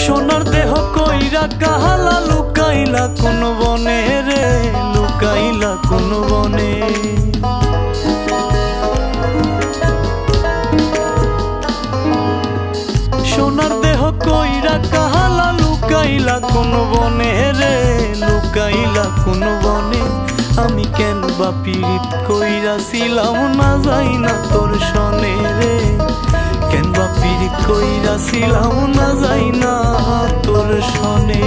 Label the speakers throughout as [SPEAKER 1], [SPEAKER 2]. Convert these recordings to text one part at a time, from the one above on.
[SPEAKER 1] সোনার দেহ কইরা কাহালা লুকাইলা কোন বনে রে, লুকাইলা কোন বনে। সোনার দেহ কইরা কাহালা লুকাইলা কোন বনে রে, লুকাইলা কোন বনে। আমি কেন বা পীড়িত কইরাছিলাম না যাই না তোর সনে রে, কেন বা পীড়িত কইরাছিলাম না যাই না তোর সনে।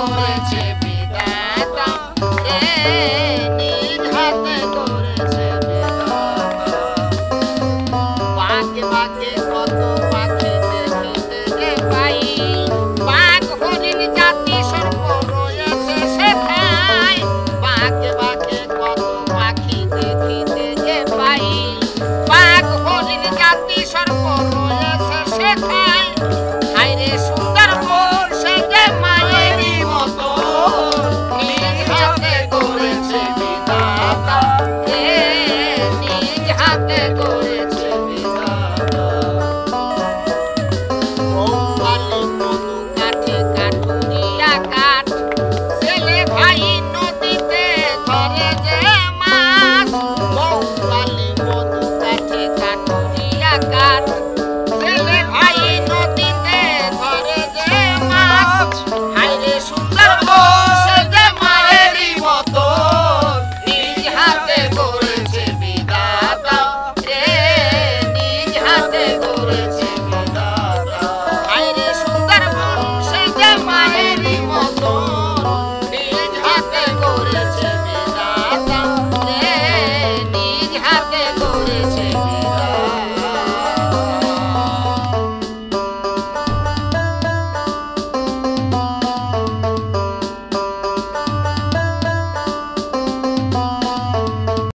[SPEAKER 2] করেছে